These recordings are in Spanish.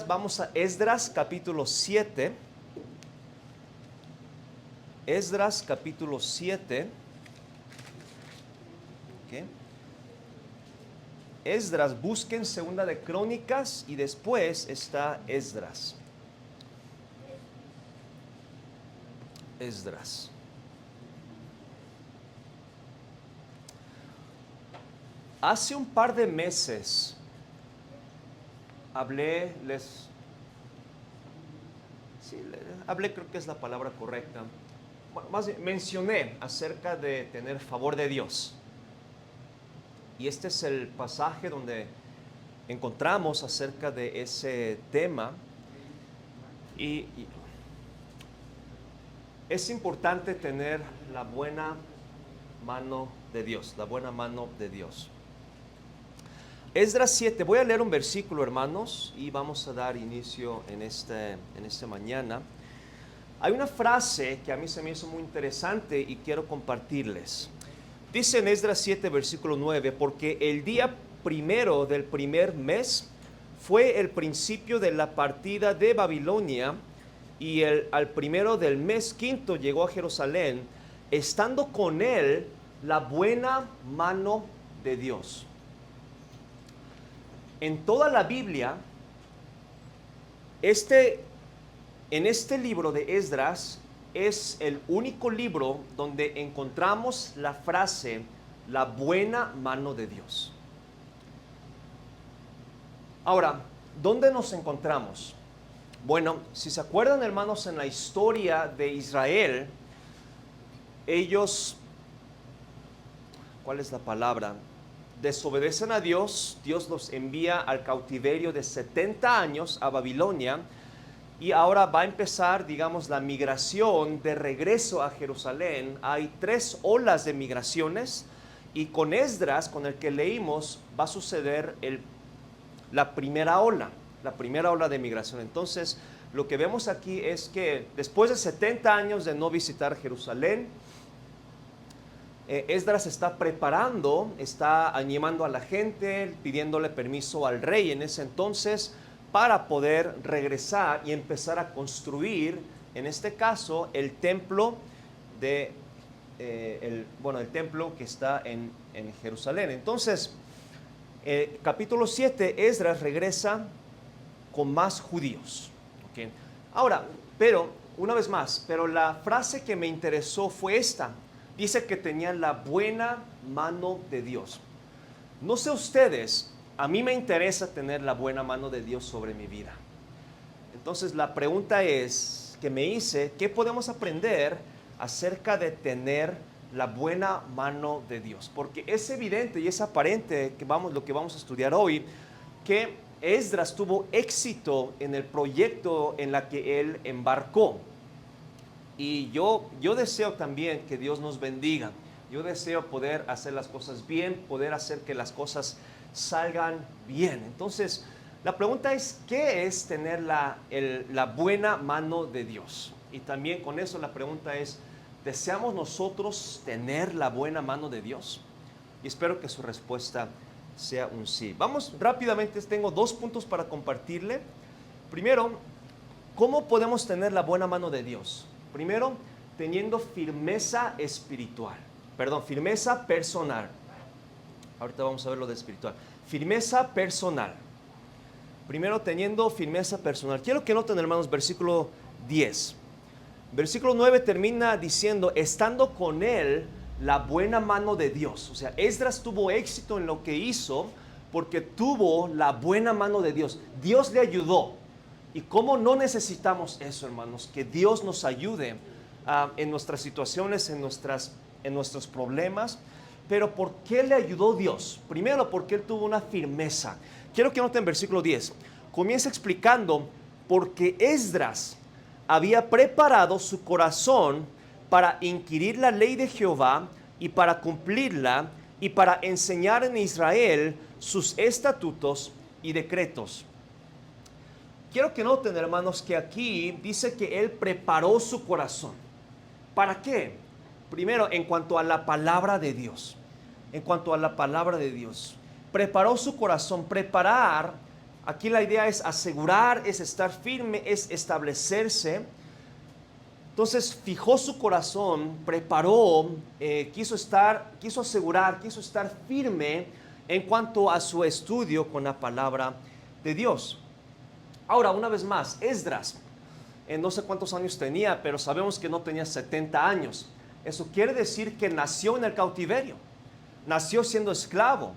Vamos a Esdras capítulo 7. Esdras capítulo 7. ¿Okay? Esdras, busquen Segunda de Crónicas y después está Esdras. Esdras. Hace un par de meses hablé, creo que es la palabra correcta. Más bien, mencioné acerca de tener favor de Dios. Y este es el pasaje donde encontramos acerca de ese tema. Y es importante tener la buena mano de Dios, la buena mano de Dios. Esdras 7, voy a leer un versículo, hermanos, y vamos a dar inicio en esta mañana. Hay una frase que a mí se me hizo muy interesante y quiero compartirles. Dice en Esdras 7, versículo 9, porque el día primero del primer mes fue el principio de la partida de Babilonia, y al primero del mes quinto llegó a Jerusalén, estando con él la buena mano de Dios. En toda la Biblia, en este libro de Esdras es el único libro donde encontramos la frase, la buena mano de Dios. Ahora, ¿dónde nos encontramos? Bueno, si se acuerdan, hermanos, en la historia de Israel, ellos, ¿cuál es la palabra? Desobedecen a Dios, Dios los envía al cautiverio de 70 años a Babilonia, y ahora va a empezar, digamos, la migración de regreso a Jerusalén. Hay 3 olas de migraciones, y con Esdras, con el que leímos, va a suceder la primera ola de migración. Entonces, lo que vemos aquí es que después de 70 años de no visitar Jerusalén, Esdras está preparando, está animando a la gente, pidiéndole permiso al rey en ese entonces para poder regresar y empezar a construir, en este caso, el templo el templo que está en Jerusalén. Entonces, capítulo 7, Esdras regresa con más judíos. ¿Okay? Ahora, una vez más, la frase que me interesó fue esta. Dice que tenían la buena mano de Dios. No sé ustedes, a mí me interesa tener la buena mano de Dios sobre mi vida. Entonces la pregunta que me hice, ¿qué podemos aprender acerca de tener la buena mano de Dios? Porque es evidente y es aparente lo que vamos a estudiar hoy, que Esdras tuvo éxito en el proyecto en la que él embarcó. Y yo deseo también que Dios nos bendiga. Yo deseo poder hacer las cosas bien, poder hacer que las cosas salgan bien. Entonces, la pregunta es, ¿qué es tener la buena mano de Dios? Y también con eso la pregunta es, ¿deseamos nosotros tener la buena mano de Dios? Y espero que su respuesta sea un sí. Vamos rápidamente, tengo 2 puntos para compartirle. Primero, ¿cómo podemos tener la buena mano de Dios? Primero, teniendo firmeza personal. Ahorita vamos a ver lo de espiritual. Firmeza personal. Primero, teniendo firmeza personal. Quiero que noten, hermanos, versículo 10. Versículo 9 termina diciendo, estando con él la buena mano de Dios. O sea, Esdras tuvo éxito en lo que hizo porque tuvo la buena mano de Dios. Dios le ayudó. ¿Y cómo no necesitamos eso, hermanos? Que Dios nos ayude en nuestras situaciones, en nuestros problemas. Pero ¿por qué le ayudó Dios? Primero, porque él tuvo una firmeza. Quiero que noten versículo 10. Comienza explicando, porque Esdras había preparado su corazón para inquirir la ley de Jehová y para cumplirla y para enseñar en Israel sus estatutos y decretos. Quiero que noten, hermanos, que aquí dice que él preparó su corazón. ¿Para qué? Primero, en cuanto a la palabra de Dios. Preparó su corazón. Preparar Aquí la idea es asegurar, es estar firme, es establecerse. Entonces fijó su corazón, preparó, quiso asegurar, quiso estar firme en cuanto a su estudio con la palabra de Dios. Ahora, una vez más, Esdras, no sé cuántos años tenía, pero sabemos que no tenía 70 años. Eso quiere decir que nació en el cautiverio, nació siendo esclavo.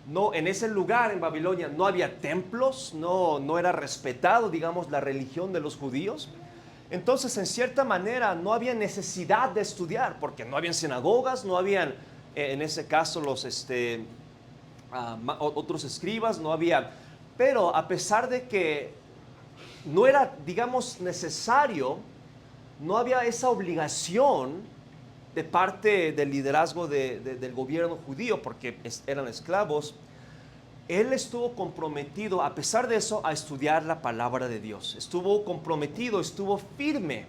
No, en ese lugar en Babilonia no había templos, no era respetado, digamos, la religión de los judíos. Entonces, en cierta manera, no había necesidad de estudiar, porque no habían sinagogas, no habían, en ese caso, otros escribas, no había. Pero a pesar de que no era, digamos, necesario, no había esa obligación de parte del liderazgo del gobierno judío, porque eran esclavos. Él estuvo comprometido, a pesar de eso, a estudiar la palabra de Dios. Estuvo comprometido, estuvo firme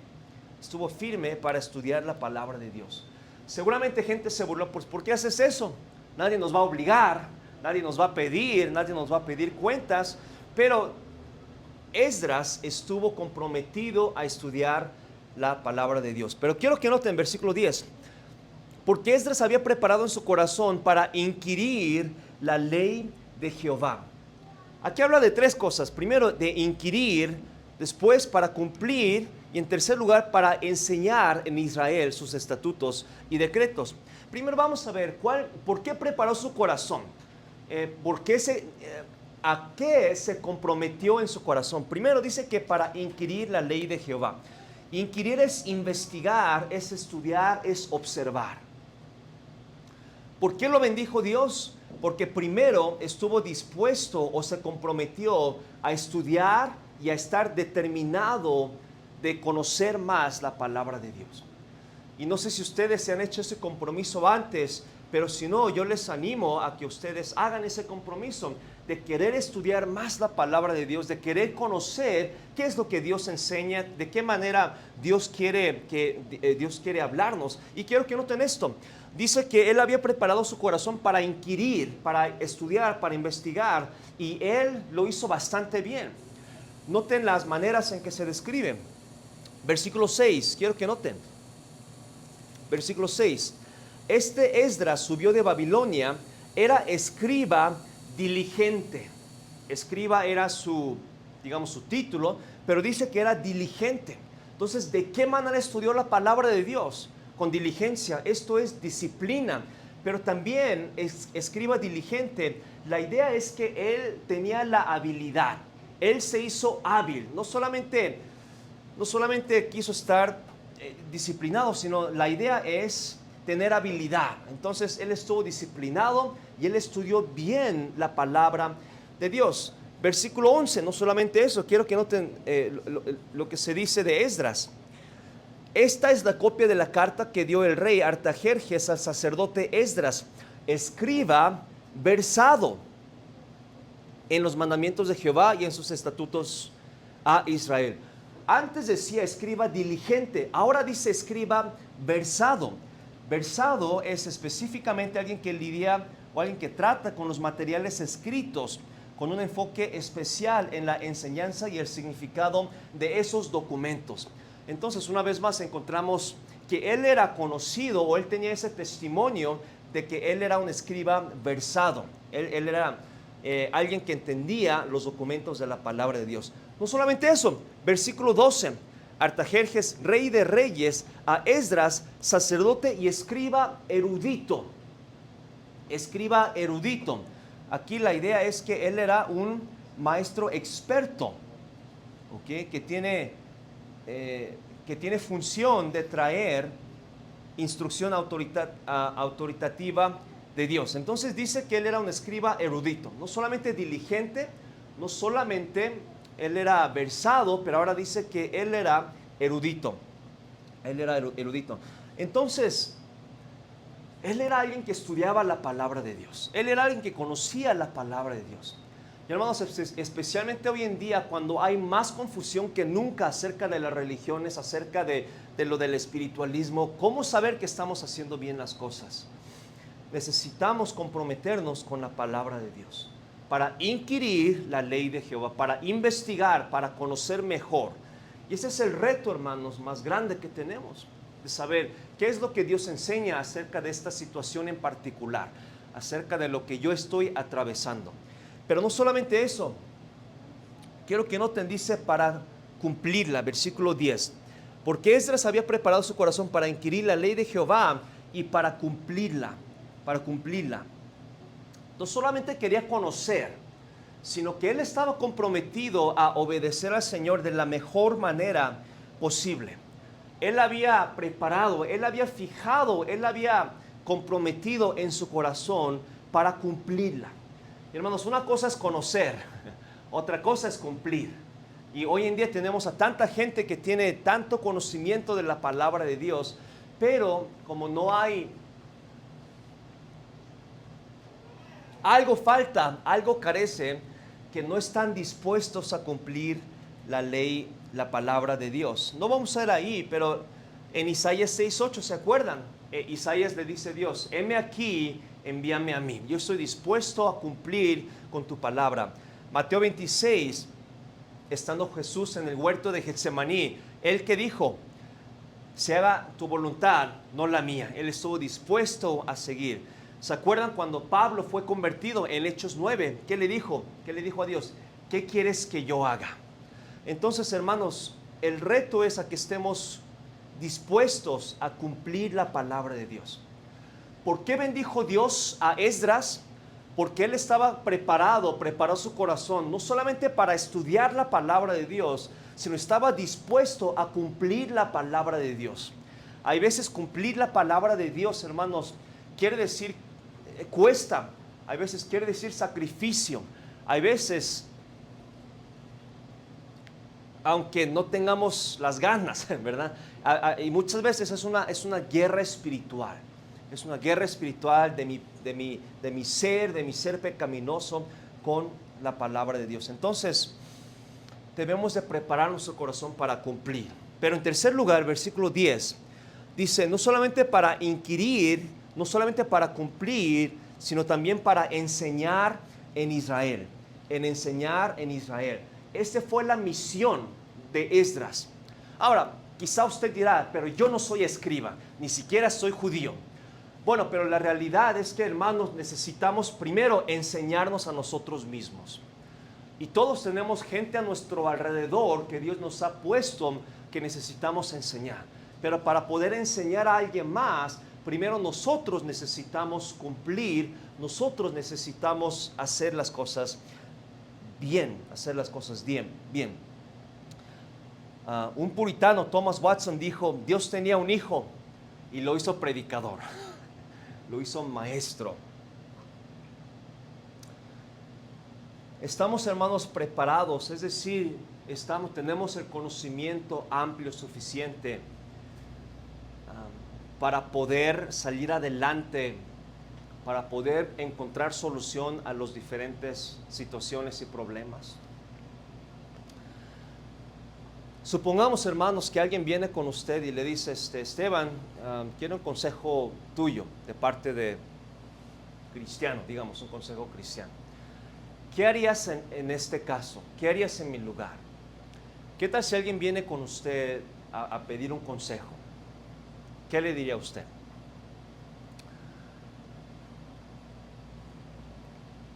para estudiar la palabra de Dios. Seguramente gente se burló, pues, ¿por qué haces eso? Nadie nos va a obligar, nadie nos va a pedir cuentas, pero Esdras estuvo comprometido a estudiar la palabra de Dios. Pero quiero que noten versículo 10, porque Esdras había preparado en su corazón para inquirir la ley de Jehová. Aquí habla de tres cosas: primero, de inquirir; después, para cumplir; y en tercer lugar, para enseñar en Israel sus estatutos y decretos. Primero vamos a ver por qué preparó su corazón, a qué se comprometió en su corazón. Primero dice que para inquirir la ley de Jehová. Inquirir es investigar, es estudiar, es observar. ¿Por qué lo bendijo Dios? Porque primero estuvo dispuesto o se comprometió a estudiar y a estar determinado de conocer más la palabra de Dios. Y no sé si ustedes se han hecho ese compromiso antes, pero si no, yo les animo a que ustedes hagan ese compromiso de querer estudiar más la palabra de Dios, de querer conocer qué es lo que Dios enseña, de qué manera Dios quiere hablarnos. Y quiero que noten esto. Dice que él había preparado su corazón para inquirir, para estudiar, para investigar, y él lo hizo bastante bien. Noten las maneras en que se describe. Versículo 6, quiero que noten. Versículo 6. Este Esdras subió de Babilonia, era escriba diligente. Escriba era su título, pero dice que era diligente. Entonces, ¿de qué manera estudió la palabra de Dios? Con diligencia. Esto es disciplina. Pero también escriba diligente. La idea es que él tenía la habilidad. Él se hizo hábil. No solamente quiso estar disciplinado, sino la idea es tener habilidad. Entonces él estuvo disciplinado y él estudió bien la palabra de Dios. Versículo 11, no solamente eso, quiero que noten lo que se dice de Esdras. Esta es la copia de la carta que dio el rey Artajerjes al sacerdote Esdras, escriba versado en los mandamientos de Jehová y en sus estatutos a Israel. Antes decía escriba diligente, ahora dice escriba versado. Versado es específicamente alguien que lidia o alguien que trata con los materiales escritos, con un enfoque especial en la enseñanza y el significado de esos documentos. Entonces, una vez más encontramos que él era conocido, o él tenía ese testimonio de que él era un escriba versado. Él era alguien que entendía los documentos de la palabra de Dios. No solamente eso, versículo 12, Artajerjes, rey de reyes, a Esdras, sacerdote y escriba erudito. Escriba erudito. Aquí la idea es que él era un maestro experto, ¿okay? que tiene función de traer instrucción autoritativa de Dios. Entonces dice que él era un escriba erudito, no solamente diligente, no solamente él era versado, pero ahora dice que él era erudito. Él era erudito. Entonces, él era alguien que estudiaba la palabra de Dios. Él era alguien que conocía la palabra de Dios. Y hermanos, especialmente hoy en día, cuando hay más confusión que nunca acerca de las religiones, acerca de lo del espiritualismo, ¿cómo saber que estamos haciendo bien las cosas? Necesitamos comprometernos con la palabra de Dios. para inquirir la ley de Jehová, para investigar, para conocer mejor. Y ese es el reto, hermanos, más grande que tenemos, de saber qué es lo que Dios enseña acerca de esta situación en particular, acerca de lo que yo estoy atravesando. Pero no solamente eso, quiero que noten, dice, para cumplirla, versículo 10. Porque Esdras había preparado su corazón para inquirir la ley de Jehová y para cumplirla, para cumplirla. No solamente quería conocer, sino que él estaba comprometido a obedecer al Señor de la mejor manera posible. Él había preparado, él había fijado, él había comprometido en su corazón para cumplirla. Y hermanos, una cosa es conocer, otra cosa es cumplir. Y hoy en día tenemos a tanta gente que tiene tanto conocimiento de la palabra de Dios, pero como no hay, algo falta, algo carece, que no están dispuestos a cumplir la ley, la palabra de Dios. No vamos a ir ahí, pero en Isaías 6:8, ¿se acuerdan? Isaías le dice a Dios, heme aquí, envíame a mí. Yo estoy dispuesto a cumplir con tu palabra. Mateo 26, estando Jesús en el huerto de Getsemaní, él que dijo, se haga tu voluntad, no la mía. Él estuvo dispuesto a seguir. ¿Se acuerdan cuando Pablo fue convertido en Hechos 9? ¿Qué le dijo? ¿Qué le dijo a Dios? ¿Qué quieres que yo haga? Entonces, hermanos, el reto es a que estemos dispuestos a cumplir la palabra de Dios. ¿Por qué bendijo Dios a Esdras? Porque él estaba preparó su corazón, no solamente para estudiar la palabra de Dios, sino estaba dispuesto a cumplir la palabra de Dios. Hay veces cumplir la palabra de Dios, hermanos, quiere decir cuesta, hay veces quiere decir sacrificio, hay veces, aunque no tengamos las ganas, ¿verdad? Y muchas veces es una guerra espiritual. Es una guerra espiritual de mi ser pecaminoso con la palabra de Dios. Entonces, debemos de preparar nuestro corazón para cumplir. Pero en tercer lugar, versículo 10, dice, no solamente para inquirir, no solamente para cumplir, sino también para enseñar en Israel. En enseñar en Israel. Esta fue la misión de Esdras. Ahora, quizá usted dirá, pero yo no soy escriba, ni siquiera soy judío. Bueno, pero la realidad es que, hermanos, necesitamos primero enseñarnos a nosotros mismos. Y todos tenemos gente a nuestro alrededor que Dios nos ha puesto que necesitamos enseñar. Pero para poder enseñar a alguien más, primero nosotros necesitamos cumplir, nosotros necesitamos hacer las cosas bien, bien. Un puritano, Thomas Watson, dijo, Dios tenía un hijo y lo hizo predicador. Lo hizo maestro. Estamos, hermanos, preparados, es decir, tenemos el conocimiento amplio suficiente para poder salir adelante, para poder encontrar solución a las diferentes situaciones y problemas. Supongamos, hermanos, que alguien viene con usted y le dice, Esteban, quiero un consejo tuyo de parte de cristiano, digamos, un consejo cristiano. ¿Qué harías en este caso? ¿Qué harías en mi lugar? ¿Qué tal si alguien viene con usted a pedir un consejo? ¿Qué le diría a usted?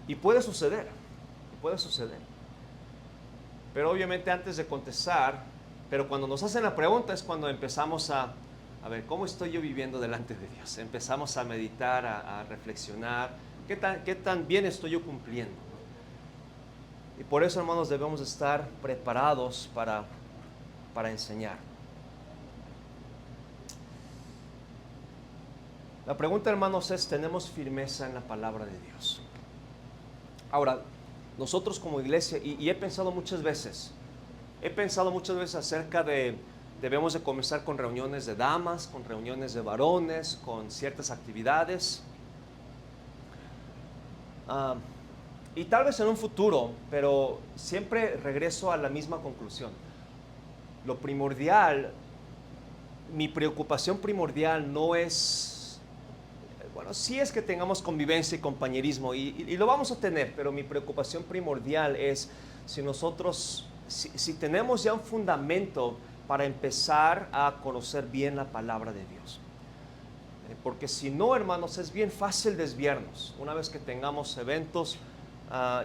Y puede suceder. Pero obviamente antes de contestar, pero cuando nos hacen la pregunta es cuando empezamos a ver, ¿cómo estoy yo viviendo delante de Dios? Empezamos a meditar, a reflexionar, ¿qué tan bien estoy yo cumpliendo? Y por eso, hermanos, debemos estar preparados para enseñar. La pregunta, hermanos, es, ¿tenemos firmeza en la palabra de Dios? Ahora, nosotros como iglesia, y he pensado muchas veces acerca de, debemos de comenzar con reuniones de damas, con reuniones de varones, con ciertas actividades. Y tal vez en un futuro, pero siempre regreso a la misma conclusión. Lo primordial, mi preocupación primordial no es, Bueno, sí es que tengamos convivencia y compañerismo y lo vamos a tener, pero mi preocupación primordial es si nosotros, si tenemos ya un fundamento para empezar a conocer bien la palabra de Dios. Porque si no, hermanos, es bien fácil desviarnos. Una vez que tengamos eventos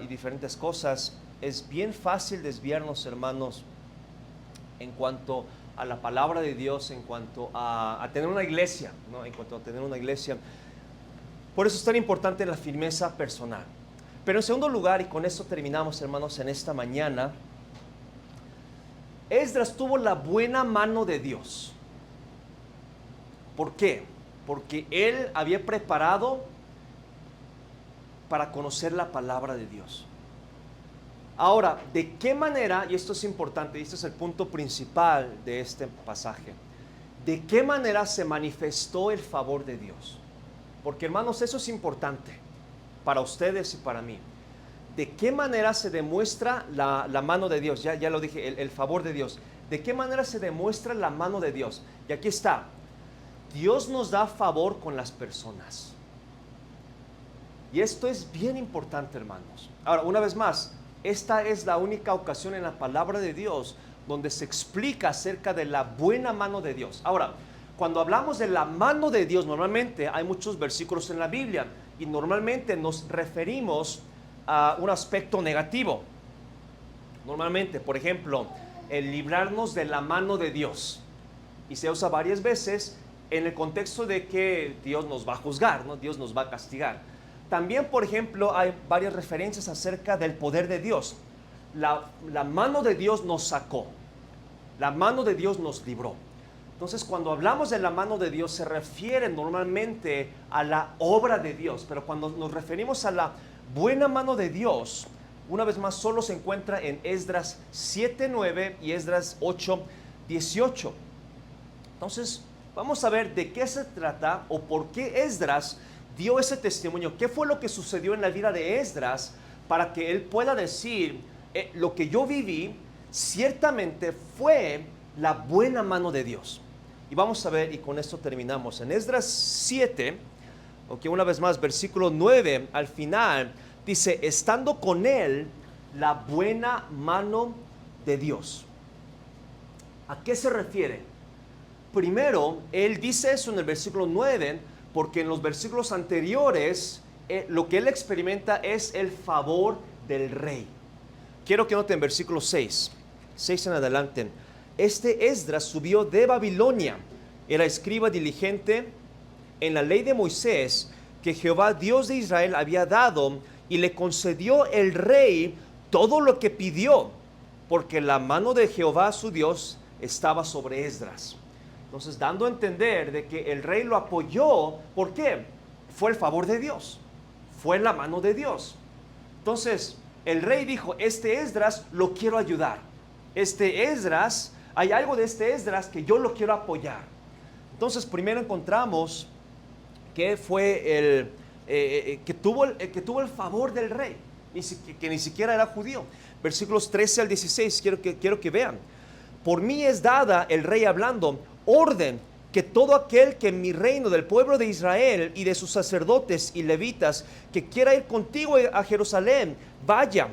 y diferentes cosas, es bien fácil desviarnos, hermanos, en cuanto a la palabra de Dios, en cuanto a tener una iglesia, ¿no? En cuanto a tener una iglesia. Por eso es tan importante la firmeza personal. Pero en segundo lugar, y con esto terminamos, hermanos, en esta mañana, Esdras tuvo la buena mano de Dios. ¿Por qué? Porque él había preparado para conocer la palabra de Dios. Ahora, ¿de qué manera? Y esto es importante, y este es el punto principal de este pasaje. ¿De qué manera se manifestó el favor de Dios? Porque, hermanos, eso es importante para ustedes y para mí. ¿De qué manera se demuestra la mano de Dios? Ya lo dije, el favor de Dios. ¿De qué manera se demuestra la mano de Dios? Y aquí está. Dios nos da favor con las personas. Y esto es bien importante, hermanos. Ahora, una vez más, esta es la única ocasión en la palabra de Dios donde se explica acerca de la buena mano de Dios. Ahora, cuando hablamos de la mano de Dios, normalmente hay muchos versículos en la Biblia y normalmente nos referimos a un aspecto negativo. Normalmente, por ejemplo, el librarnos de la mano de Dios. Y se usa varias veces en el contexto de que Dios nos va a juzgar, ¿no? Dios nos va a castigar. También, por ejemplo, hay varias referencias acerca del poder de Dios. La mano de Dios nos sacó. La mano de Dios nos libró. Entonces, cuando hablamos de la mano de Dios, se refiere normalmente a la obra de Dios. Pero cuando nos referimos a la buena mano de Dios, una vez más, solo se encuentra en Esdras 7:9 y Esdras 8:18. Entonces, vamos a ver de qué se trata o por qué Esdras dio ese testimonio. ¿Qué fue lo que sucedió en la vida de Esdras para que él pueda decir, lo que yo viví ciertamente fue la buena mano de Dios? Y vamos a ver, y con esto terminamos. En Esdras 7, una vez más, versículo 9, al final, dice, estando con él la buena mano de Dios. ¿A qué se refiere? Primero, él dice eso en el versículo 9, porque en los versículos anteriores, lo que él experimenta es el favor del rey. Quiero que noten versículo 6 en adelante. Este Esdras subió de Babilonia, era escriba diligente en la ley de Moisés, que Jehová Dios de Israel había dado, y le concedió el rey todo lo que pidió, porque la mano de Jehová su Dios estaba sobre Esdras. Entonces, dando a entender de que el rey lo apoyó. ¿Por qué? Fue el favor de Dios, fue la mano de Dios. Entonces, el rey dijo, este Esdras lo quiero ayudar. Este Esdras, hay algo de este Esdras que yo lo quiero apoyar. Entonces, primero encontramos que fue que tuvo el favor del rey, que ni siquiera era judío. Versículos 13 al 16, quiero que vean. Por mí es dada, el rey hablando, orden que todo aquel que en mi reino del pueblo de Israel y de sus sacerdotes y levitas que quiera ir contigo a Jerusalén, vaya,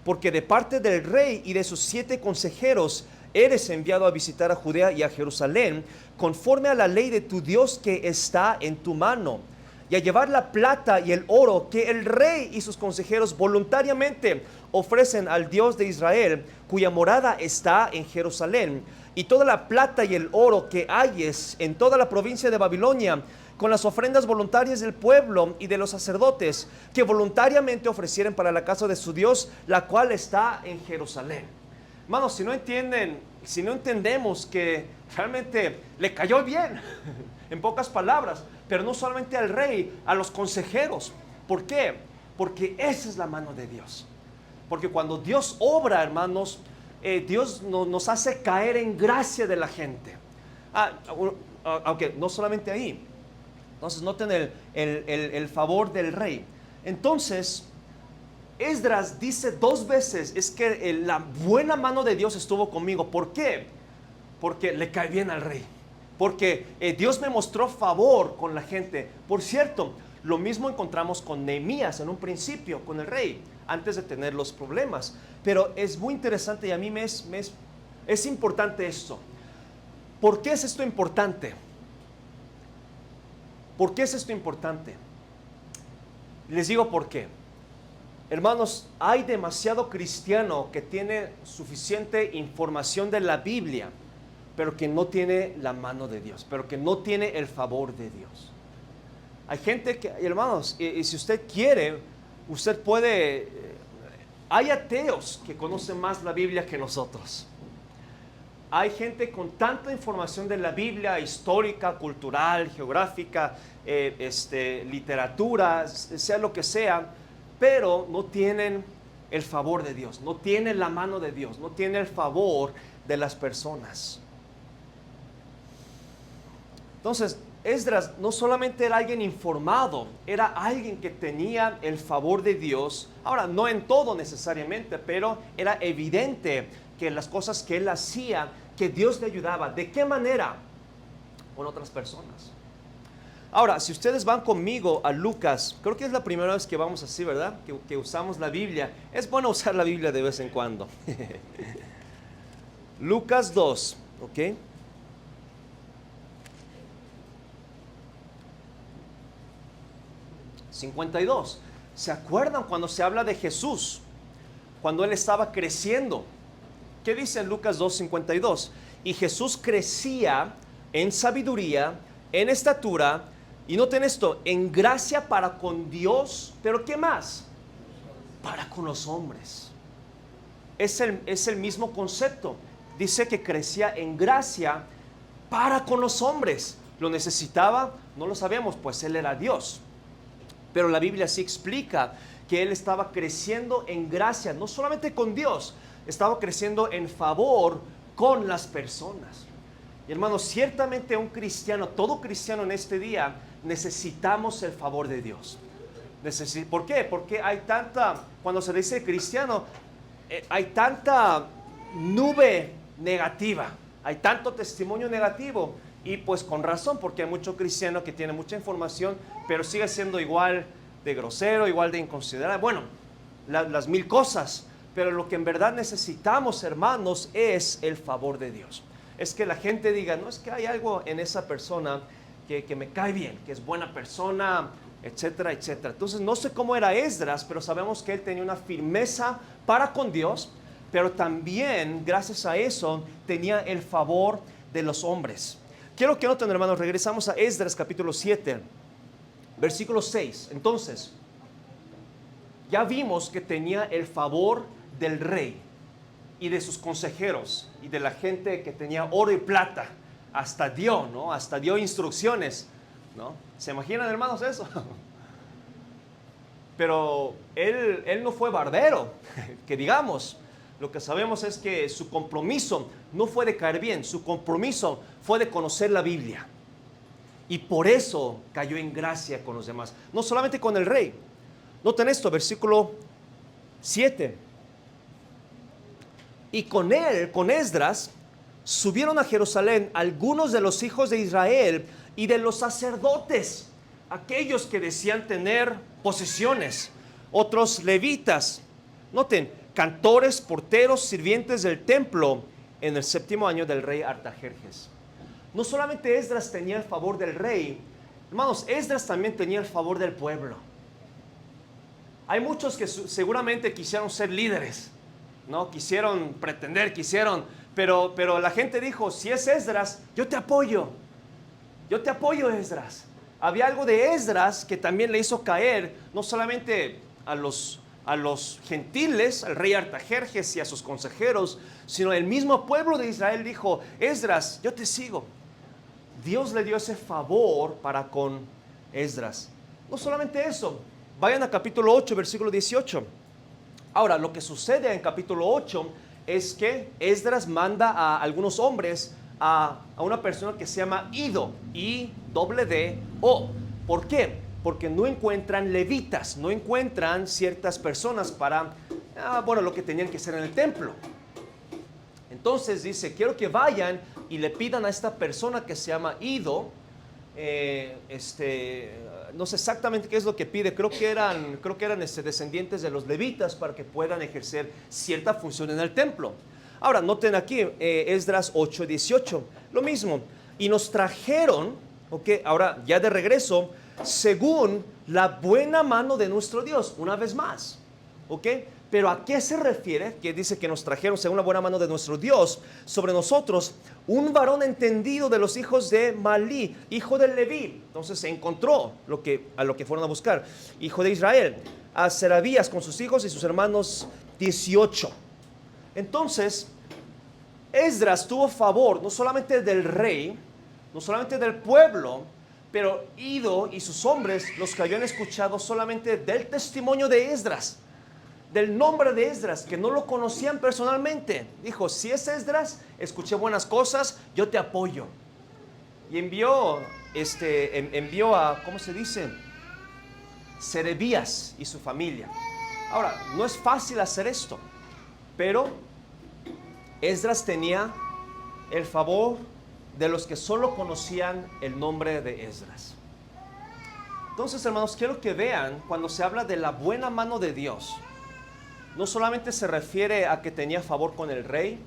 porque de parte del rey y de sus 7 consejeros eres enviado a visitar a Judea y a Jerusalén, conforme a la ley de tu Dios que está en tu mano, y a llevar la plata y el oro que el rey y sus consejeros voluntariamente ofrecen al Dios de Israel, cuya morada está en Jerusalén, y toda la plata y el oro que hayes en toda la provincia de Babilonia, con las ofrendas voluntarias del pueblo y de los sacerdotes, que voluntariamente ofrecieren para la casa de su Dios, la cual está en Jerusalén. Hermanos, si no entendemos que realmente le cayó bien, en pocas palabras, pero no solamente al rey, a los consejeros. ¿Por qué? Porque esa es la mano de Dios. Porque cuando Dios obra, hermanos, Dios nos hace caer en gracia de la gente. Aunque no solamente ahí. Entonces noten el favor del rey. Entonces, Esdras dice 2 veces, es que la buena mano de Dios estuvo conmigo. ¿Por qué? Porque le cae bien al rey. Porque Dios me mostró favor con la gente. Por cierto, Lo mismo encontramos con Nehemías en un principio, con el rey, antes de tener los problemas. Pero es muy interesante y a mí es importante esto. ¿Por qué es esto importante? ¿Por qué es esto importante? Les digo por qué. Hermanos, hay demasiado cristiano que tiene suficiente información de la Biblia, pero que no tiene la mano de Dios, pero que no tiene el favor de Dios. Hay gente que, hermanos, y si usted quiere, usted puede, hay ateos que conocen más la Biblia que nosotros. Hay gente con tanta información de la Biblia, histórica, cultural, geográfica, literatura, sea lo que sea, pero no tienen el favor de Dios, no tienen la mano de Dios, no tienen el favor de las personas. Entonces, Esdras no solamente era alguien informado, era alguien que tenía el favor de Dios. Ahora, no en todo necesariamente, pero era evidente que las cosas que él hacía, que Dios le ayudaba. ¿De qué manera? Con otras personas. Ahora, si ustedes van conmigo a Lucas, creo que es la primera vez que vamos así, ¿verdad? Que usamos la Biblia. Es bueno usar la Biblia de vez en cuando. Lucas 2, ¿ok? ...52... ¿Se acuerdan cuando se habla de Jesús? Cuando él estaba creciendo. ¿Qué dice en Lucas 2:52? Y Jesús crecía en sabiduría, en estatura, y noten esto, en gracia para con Dios, pero ¿qué más? Para con los hombres. Es el mismo concepto. Dice que crecía en gracia para con los hombres. ¿Lo necesitaba? No lo sabemos, pues él era Dios. Pero la Biblia sí explica que él estaba creciendo en gracia, no solamente con Dios, estaba creciendo en favor con las personas. Y hermanos, ciertamente un cristiano, todo cristiano en este día, necesitamos el favor de Dios. ¿Por qué? Porque hay tanta, cuando se dice cristiano, hay tanta nube negativa, hay tanto testimonio negativo. Y pues con razón, porque hay mucho cristiano que tiene mucha información, pero sigue siendo igual de grosero, igual de inconsiderado. Bueno, las mil cosas. Pero lo que en verdad necesitamos, hermanos, es el favor de Dios. Es que la gente diga, no, es que hay algo en esa persona que me cae bien, que es buena persona, etcétera, etcétera. Entonces, no sé cómo era Esdras, pero sabemos que él tenía una firmeza para con Dios, pero también, gracias a eso, tenía el favor de los hombres. Quiero que noten, hermanos, regresamos a Esdras capítulo 7, versículo 6. Entonces, ya vimos que tenía el favor del rey y de sus consejeros y de la gente que tenía oro y plata. Hasta dio, ¿no? Hasta dio instrucciones, ¿no? ¿Se imaginan, hermanos, eso? Pero él no fue barbero, que digamos. Lo que sabemos es que su compromiso no fue de caer bien, su compromiso fue de conocer la Biblia. Y por eso cayó en gracia con los demás, no solamente con el rey. Noten esto, versículo 7. Y con él, con Esdras, subieron a Jerusalén algunos de los hijos de Israel y de los sacerdotes, aquellos que decían tener posesiones, otros levitas. Noten, cantores, porteros, sirvientes del templo en el 7º año del rey Artajerjes. No solamente Esdras tenía el favor del rey, hermanos, Esdras también tenía el favor del pueblo. Hay muchos que seguramente quisieron ser líderes, ¿no? Quisieron pretender, pero la gente dijo, si es Esdras, yo te apoyo, Esdras. Había algo de Esdras que también le hizo caer, no solamente a los gentiles, al rey Artajerjes y a sus consejeros, sino el mismo pueblo de Israel dijo, Esdras, yo te sigo. Dios le dio ese favor para con Esdras. No solamente eso, vayan a capítulo 8, versículo 18. Ahora, lo que sucede en capítulo 8 es que Esdras manda a algunos hombres a una persona que se llama Iddo, I-D-D-O. ¿Por qué? Porque no encuentran levitas, no encuentran ciertas personas para, lo que tenían que hacer en el templo. Entonces dice, quiero que vayan y le pidan a esta persona que se llama Iddo no sé exactamente qué es lo que pide, creo que eran descendientes de los levitas para que puedan ejercer cierta función en el templo. Ahora, noten aquí, Esdras 8:18, lo mismo, y nos trajeron, ok, ahora ya de regreso, según la buena mano de nuestro Dios, una vez más, ok. Pero ¿a qué se refiere? Que dice que nos trajeron según la buena mano de nuestro Dios sobre nosotros un varón entendido de los hijos de Malí, hijo de Leví. Entonces se encontró a lo que fueron a buscar, hijo de Israel, a Serabías con sus hijos y sus hermanos 18. Entonces Esdras tuvo favor no solamente del rey, no solamente del pueblo, pero Ido y sus hombres, los que habían escuchado solamente del testimonio de Esdras, del nombre de Esdras, que no lo conocían personalmente. Dijo, si es Esdras, escuché buenas cosas, yo te apoyo. Y envió a, ¿cómo se dice? Serebías y su familia. Ahora, no es fácil hacer esto, pero Esdras tenía el favor de los que solo conocían el nombre de Esdras. Entonces, hermanos, quiero que vean cuando se habla de la buena mano de Dios. No solamente se refiere a que tenía favor con el rey,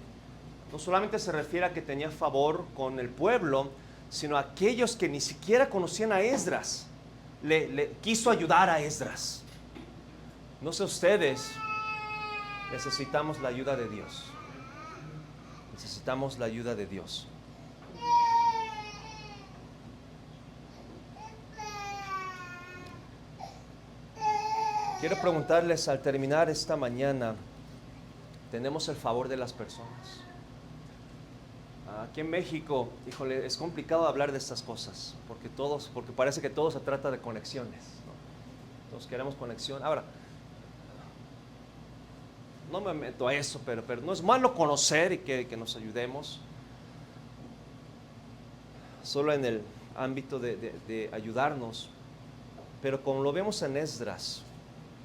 no solamente se refiere a que tenía favor con el pueblo, sino a aquellos que ni siquiera conocían a Esdras. Le quiso ayudar a Esdras. No sé ustedes, necesitamos la ayuda de Dios. Necesitamos la ayuda de Dios. Quiero preguntarles al terminar esta mañana, ¿tenemos el favor de las personas? Aquí en México, híjole, es complicado hablar de estas cosas, porque parece que todo se trata de conexiones, ¿no? Todos queremos conexión. Ahora, no me meto a eso, pero no es malo conocer y que nos ayudemos, solo en el ámbito de ayudarnos. Pero como lo vemos en Esdras,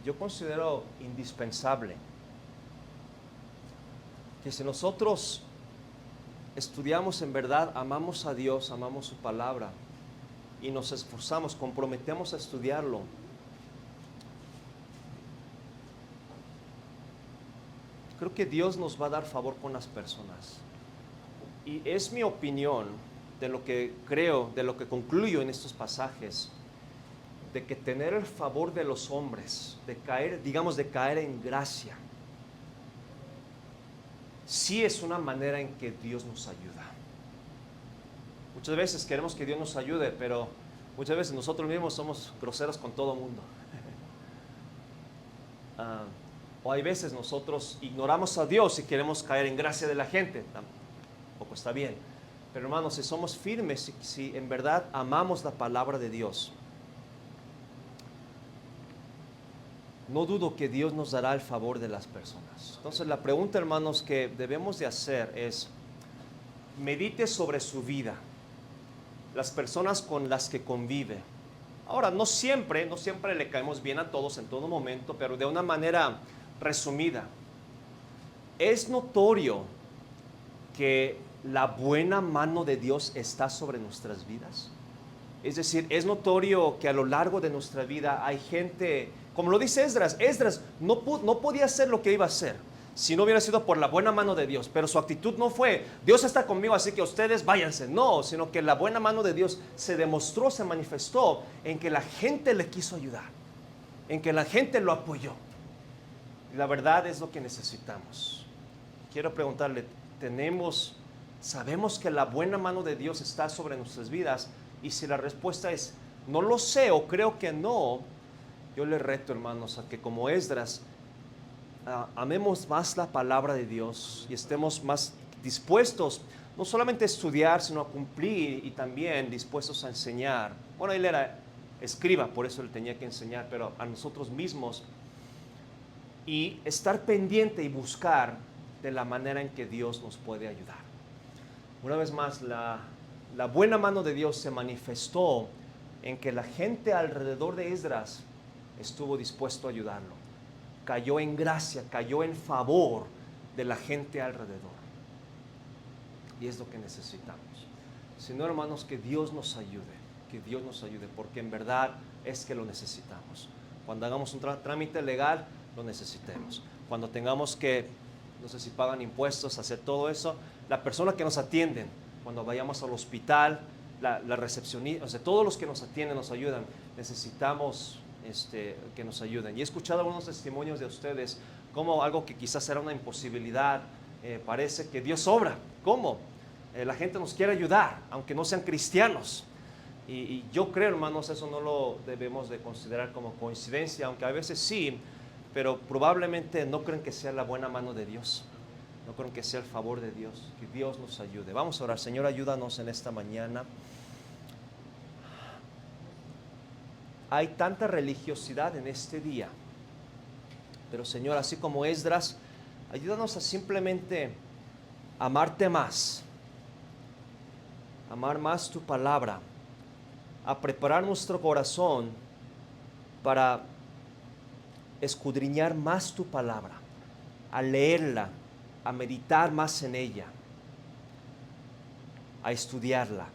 yo considero indispensable que si nosotros estudiamos en verdad, amamos a Dios, amamos su palabra y nos esforzamos, comprometemos a estudiarlo, creo que Dios nos va a dar favor con las personas. Y es mi opinión de lo que creo, de lo que concluyo en estos pasajes, de que tener el favor de los hombres, de caer en gracia, sí es una manera en que Dios nos ayuda. Muchas veces queremos que Dios nos ayude, pero muchas veces nosotros mismos somos groseros con todo el mundo. O hay veces nosotros ignoramos a Dios y queremos caer en gracia de la gente. Tampoco está bien. Pero hermanos, si somos firmes, si en verdad amamos la palabra de Dios, no dudo que Dios nos dará el favor de las personas. Entonces la pregunta, hermanos, que debemos de hacer es, medite sobre su vida, las personas con las que convive. Ahora, no siempre le caemos bien a todos en todo momento, pero de una manera resumida. Es notorio que la buena mano de Dios está sobre nuestras vidas. Es decir, es notorio que a lo largo de nuestra vida hay gente, como lo dice Esdras, no podía hacer lo que iba a hacer si no hubiera sido por la buena mano de Dios, pero su actitud no fue, Dios está conmigo, así que ustedes váyanse, no, sino que la buena mano de Dios se demostró, se manifestó en que la gente le quiso ayudar, en que la gente lo apoyó. Y la verdad es lo que necesitamos. Quiero preguntarle, sabemos que la buena mano de Dios está sobre nuestras vidas? Y si la respuesta es, no lo sé o creo que no, yo le reto, hermanos, a que como Esdras, amemos más la palabra de Dios y estemos más dispuestos, no solamente a estudiar, sino a cumplir y también dispuestos a enseñar. Bueno, él era escriba, por eso él tenía que enseñar, pero a nosotros mismos. Y estar pendiente y buscar de la manera en que Dios nos puede ayudar. Una vez más, la buena mano de Dios se manifestó en que la gente alrededor de Esdras estuvo dispuesto a ayudarlo. Cayó en gracia, cayó en favor de la gente alrededor. Y es lo que necesitamos. Si no, hermanos, que Dios nos ayude. que Dios nos ayude, porque en verdad es que lo necesitamos. Cuando hagamos un trámite legal, lo necesitemos. Cuando tengamos que, no sé si pagan impuestos, hacer todo eso, la persona que nos atienden, cuando vayamos al hospital, la recepcionista, o sea, todos los que nos atienden nos ayudan. Necesitamos que nos ayuden. Y he escuchado algunos testimonios de ustedes, como algo que quizás era una imposibilidad, parece que Dios obra. ¿Cómo? La gente nos quiere ayudar, aunque no sean cristianos. Y yo creo, hermanos, eso no lo debemos de considerar como coincidencia, aunque a veces sí, pero probablemente no creen que sea la buena mano de Dios. No creo que sea el favor de Dios, que Dios nos ayude. Vamos a orar. Señor, ayúdanos en esta mañana. Hay tanta religiosidad en este día, pero Señor, así como Esdras, ayúdanos a simplemente amarte más, amar más tu palabra, a preparar nuestro corazón para escudriñar más tu palabra, a leerla, a meditar más en ella, a estudiarla.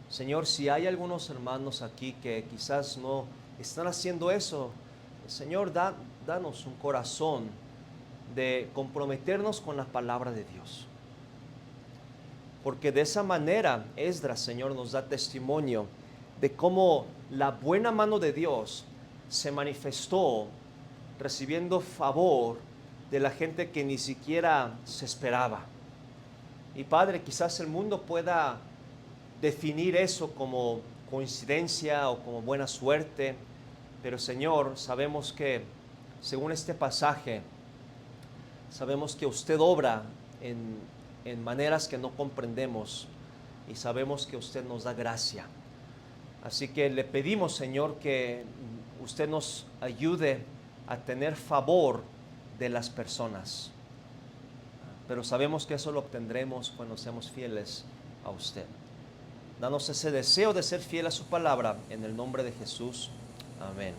Señor, si hay algunos hermanos aquí que quizás no están haciendo eso, Señor, danos un corazón de comprometernos con la palabra de Dios. Porque de esa manera Esdras, Señor, nos da testimonio de cómo la buena mano de Dios se manifestó recibiendo favor de la gente que ni siquiera se esperaba. Y Padre, quizás el mundo pueda definir eso como coincidencia o como buena suerte, pero Señor, sabemos que según este pasaje, sabemos que usted obra en maneras que no comprendemos y sabemos que usted nos da gracia. Así que le pedimos, Señor, que usted nos ayude a tener favor de las personas, pero sabemos que eso lo obtendremos cuando seamos fieles a usted. Danos ese deseo de ser fiel a su palabra, en el nombre de Jesús. Amén.